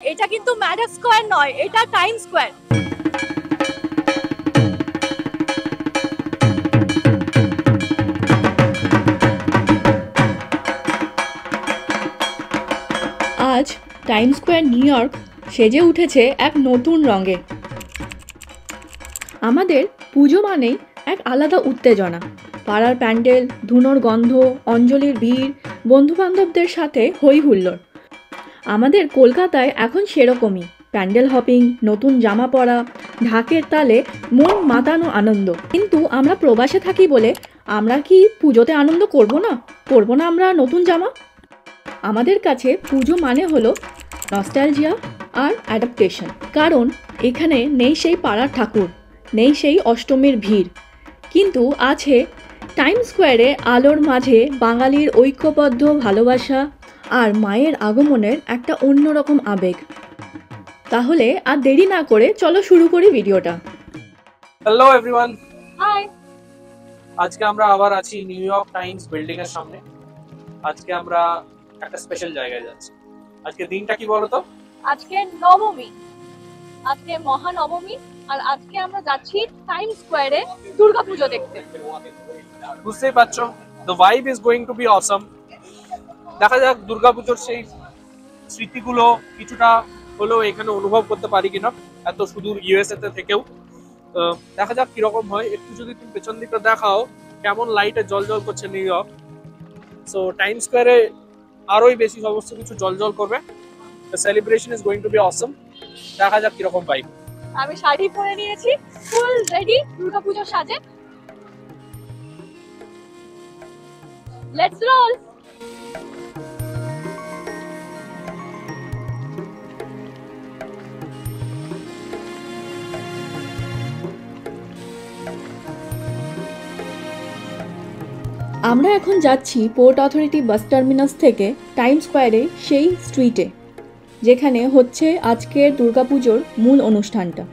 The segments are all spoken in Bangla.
এটা কিন্তু ম্যাডাক স্কয়ার নয়, এটা টাইম স্কয়ার। আজ টাইম স্কয়ার নিউ ইয়র্ক সেজে উঠেছে এক নতুন রঙে। আমাদের পুজো মানেই এক আলাদা উত্তেজনা। পাড়ার প্যান্ডেল, ধুনোর গন্ধ, অঞ্জলির ভিড়, বন্ধুবান্ধবদের সাথে হই হুল্লোড়। আমাদের কলকাতায় এখন সেরকমই প্যান্ডেল হপিং, নতুন জামা পরা, ঢাকের তালে মন মাতানো আনন্দ। কিন্তু আমরা প্রবাসে থাকি বলে আমরা কি পুজোতে আনন্দ করব না আমরা নতুন জামা? আমাদের কাছে পুজো মানে হলো নস্টালজিয়া আর অ্যাডাপ্টেশন। কারণ এখানে নেই সেই পাড়ার ঠাকুর, নেই সেই অষ্টমীর ভিড়, কিন্তু আছে টাইম স্কোয়ারে আলোর মাঝে বাঙালির ঐক্যবদ্ধ ভালোবাসা আর মায়ের আগমনের একটা অন্যরকম আবেগ। তাহলে আর দেরি না করে চলো শুরু করি ভিডিওটা। Hello everyone, hi. আজকে আমরা আবার আছি নিউ ইয়র্ক টাইমস বিল্ডিং এর সামনে। আজকে আমরা একটা স্পেশাল জায়গায় যাচ্ছি। আজকে দিনটা কি বলো তো? আজকে নবমী, আজকে মহানবমী, আর আজকে আমরা যাচ্ছি টাইম স্কোয়ারে দুর্গাপুজো দেখতে। বুঝতেই পারছো, the vibe is going to be awesome. দেখা যাক দুর্গাপুজোর সেই স্মৃতিগুলো কিছুটা হলেও এখানে অনুভব করতে পারি কিনা, এত সুদূর ইউএসএ তে থেকেও। দেখা যাক কিরকম হয়। একটু যদি তুমি পেছন দিকটা দেখাও, কেমন লাইটে জল জল করছে নিউ ইয়র্ক। সো টাইম স্কোয়ারে আরোই বেশি সমস্ত কিছু জল জল করবে। The celebration is going to be awesome. দেখা যাক কিরকম ভাইব। আমি শাড়ি পরে নিয়েছি, ফুল রেডি দুর্গাপুজোর সাজে। Let's role. আমরা এখন যাচ্ছি পোর্ট অথরিটি বাস টার্মিনাস থেকে টাইম স্কোয়ারে সেই স্ট্রিটে যেখানে হচ্ছে আজকের দুর্গাপুজোর মূল অনুষ্ঠানটা।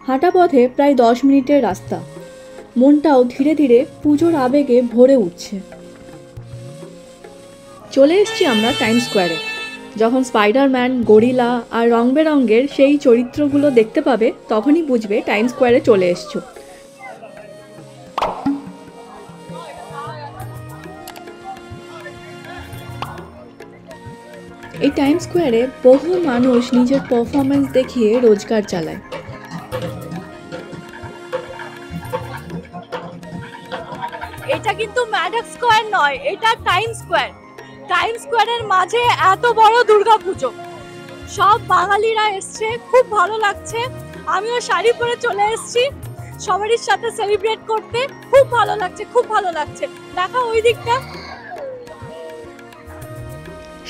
হাঁটা পথে প্রায় 10 মিনিটের রাস্তা। মনটাও ধীরে ধীরে পুজোর আবেগে ভরে উঠছে। চলে এসেছি আমরা টাইম স্কোয়ারে। যখন স্পাইডারম্যান, গরিলা আর রং বেরঙের সেই চরিত্রগুলো দেখতে পাবে তখনই বুঝবে টাইম স্কোয়ারে চলে এসছো। এই টাইম স্কোয়ারে বহু মানুষ নিজের পারফরমেন্স দেখিয়ে রোজগার চালায়। এটা কিন্তু ম্যাডাক স্কয়ার নয়, এটা টাইম স্কয়ার। টাইম স্কয়ারের মাঝে এত বড় দুর্গাপুজো, সব বাঙালিরা এসছে, খুব ভালো লাগছে। আমিও শাড়ি পরে চলে এসেছি সবারই সাথে সেলিব্রেট করতে। খুব ভালো লাগছে, খুব ভালো লাগছে। দেখা ওই দিকটা।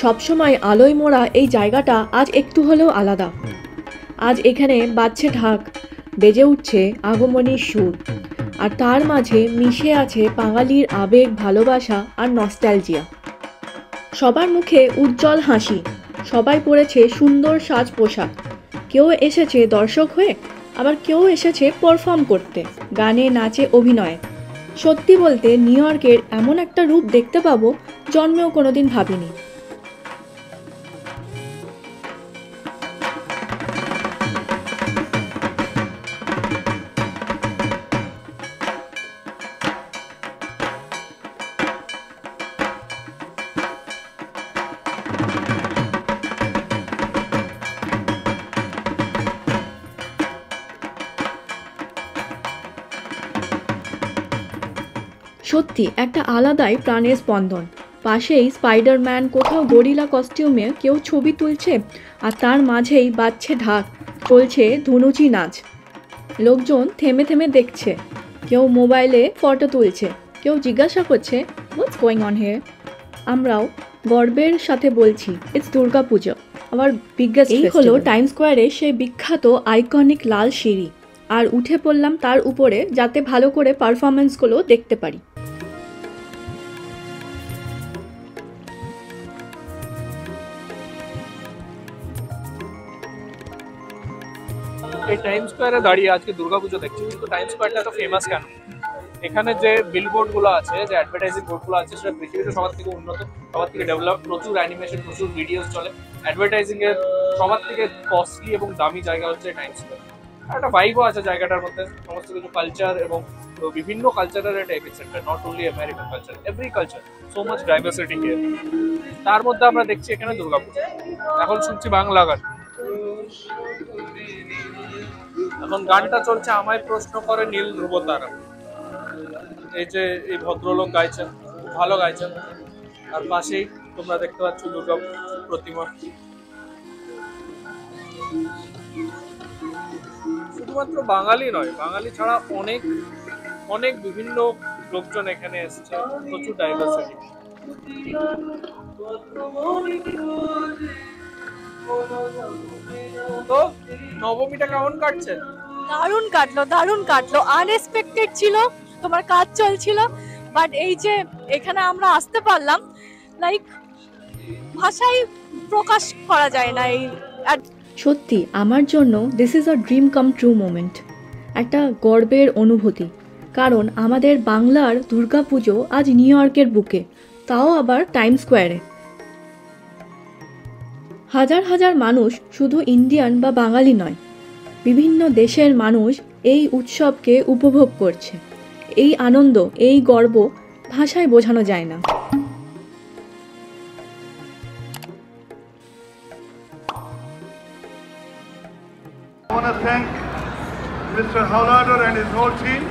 সবসময় আলোয় মোড়া এই জায়গাটা আজ একটু হলেও আলাদা। আজ এখানে বাজছে ঢাক, বেজে উঠছে আগমনীর সুর, আর তার মাঝে মিশে আছে বাঙালির আবেগ, ভালোবাসা আর নস্টালজিয়া। সবার মুখে উজ্জ্বল হাসি, সবাই পরেছে সুন্দর সাজ পোশাক। কেউ এসেছে দর্শক হয়ে, আবার কেউ এসেছে পারফর্ম করতে, গানে, নাচে, অভিনয়ে। সত্যি বলতে নিউ ইয়র্কের এমন একটা রূপ দেখতে পাবো জন্মেও কোনোদিন ভাবিনি। সত্যি একটা আলাদাই প্রাণের স্পন্দন। পাশেই স্পাইডারম্যান, কোথাও গরিলা কস্টিউমে কেউ ছবি তুলছে, আর তার মাঝেই বাজছে ঢাক, চলছে ধুনুচি নাচ। লোকজন থেমে থেমে দেখছে, কেউ মোবাইলে ফটো তুলছে, কেউ জিজ্ঞাসা করছে হোয়াটস গোয়িং অন হিয়ার। আমরাও গর্বের সাথে বলছি it's Durga Puja, hour biggest. এই হলো টাইম স্কোয়ারে সেই বিখ্যাত আইকনিক লাল সিঁড়ি, আর উঠে পড়লাম তার উপরে যাতে ভালো করে পারফরমেন্সগুলো দেখতে পারি। এই টাইম স্কোয়ারে দাঁড়িয়ে আজকে দুর্গাপুজো দেখছি, কিন্তু টাইম স্কোয়ারটা তো ফেমাস কেন? এখানে যে বিলবোর্ড গুলো আছে, যে অ্যাডভার্টাইজিং বোর্ড গুলো আছে, সেটা পৃথিবীতে সবার থেকে উন্নত, সবার থেকে ডেভেলপ, প্রচুর অ্যানিমেশন, প্রচুর ভিডিওস চলে। অ্যাডভার্টাইজিং এর সবার থেকে কস্টলি এবং দামি জায়গা হচ্ছে টাইমস স্কয়ার। আর একটা ভাইবও আছে জায়গাটার মধ্যে, সমস্ত কিছু কালচার এবং বিভিন্ন কালচারের একটা epicentre, not only American culture, every culture, so much diversity here. তার মধ্যে আমরা দেখছি এখানে দুর্গাপূজা। এখন শুনছি বাংলা গান, এখন গানটা চলছে আমায় প্রশ্ন করে নীল ধ্রুবতারা। এই যে এই ভদ্রলোক গাইছেন, খুব ভালো গাইছেন। আর পাশেই তোমরা দেখতে পাচ্ছ দুর্গা প্রতিমা। শুধুমাত্র বাঙালি নয়, বাঙালি ছাড়া অনেক অনেক বিভিন্ন লোকজন এখানে এসেছে, প্রচুর ডাইভার্সিটি। তো নবমীটা কেমন কাটছে? দারুণ কাটলো, আনএক্সপেক্টেড ছিল, তোমার কাজ চলছিল, বাট এই যে এখানে আমরা আসতে পারলাম, লাইক ভাষায় প্রকাশ করা যায় না। এই সত্যি আমার জন্য this is a dream come true moment, একটা গর্বের অনুভূতি। কারণ আমাদের বাংলার দুর্গাপুজো আজ নিউ ইয়র্কের বুকে, তাও আবার টাইম স্কোয়ারে। হাজার হাজার মানুষ, শুধু ইন্ডিয়ান বা বাঙালি নয়, বিভিন্ন দেশের মানুষ এই উৎসবকে উপভোগ করছে। এই আনন্দ, এই গর্ব ভাষায় বোঝানো যায় না। I want to thank Mr. Howlader and his whole team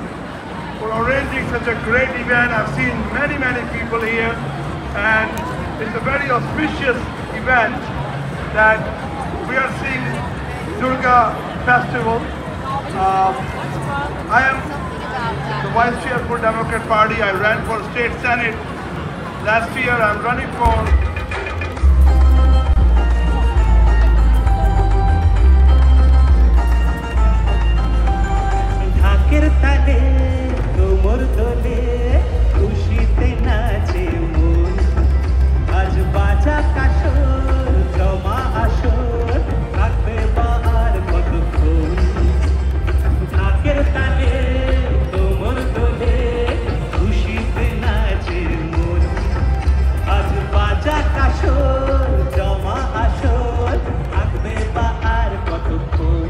for arranging such a great event. I've seen many people here, and it's a very auspicious event that we are seeing Durga Festival. I am the Vice Chair for Democrat Party. I ran for State Senate last year. I'm running for তালে তোমর দোলে খুশিতে নাচে মন, আজ বাজা কাশর জমা আসর, থাকবে আর কতক্ষণ। ঢাকের তালে তোমর দোলে খুশিতে নাচে মন, আজ বাজা কাশর জমা আসর, থাকবে আর কতক্ষণ।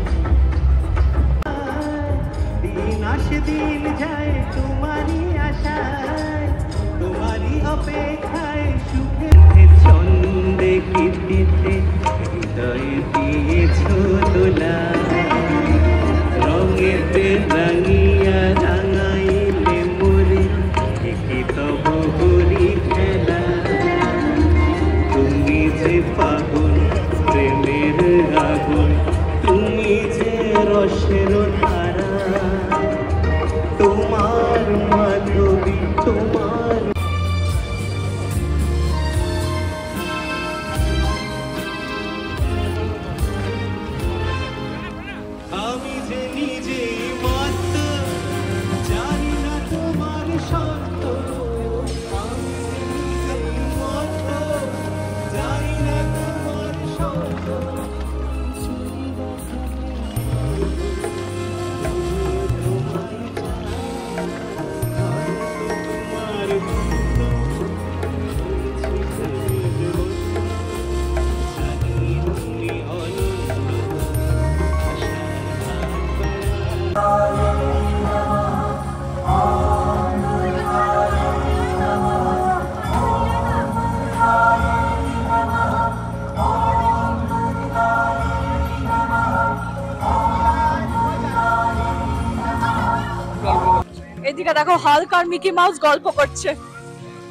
দিন যায় তোমারই আশায়, তোমারই অপেক্ষায়, সুখের ছন্দে কীর্তিতে হৃদয় দিয়েছ দোলা, রঙেতে রাঙিয়া রাঙাইলে মোরে একে তব করি খেলা। তুমি যে পাগল প্রেমের আগুন, তুমি যে রসের ধারা, তোমার মাধবী তোমার। আমি যে নিজে মত জানি না তোমার সত্য, আমি যে নিজে মত জানি না তোমার সত্য। এদিকে দেখো, হাল্ক আর মিকি মাউস গল্প করছে।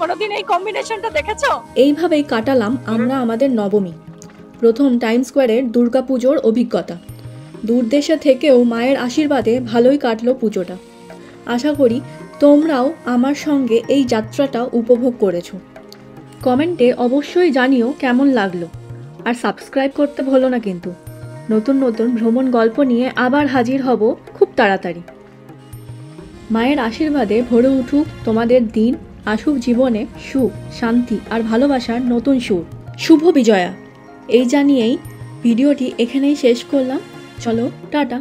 কোনোদিন এই কম্বিনেশনটা দেখেছো? এইভাবেই কাটালাম আমরা আমাদের নবমী, প্রথম টাইম স্কোয়ারের দুর্গাপুজোর অভিজ্ঞতা। দূর দেশে থেকেও মায়ের আশীর্বাদে ভালোই কাটলো পুজোটা। আশা করি তোমরাও আমার সঙ্গে এই যাত্রাটা উপভোগ করেছো। কমেন্টে অবশ্যই জানিও কেমন লাগলো, আর সাবস্ক্রাইব করতে ভুলো না কিন্তু। নতুন নতুন ভ্রমণ গল্প নিয়ে আবার হাজির হব খুব তাড়াতাড়ি। মায়ের আশীর্বাদে ভরে উঠুক তোমাদের দিন, আসুক জীবনে সুখ, শান্তি আর ভালোবাসার নতুন সুর। শুভ বিজয়া এই জানিয়েই ভিডিওটি এখানেই শেষ করলাম। চলো টাটা।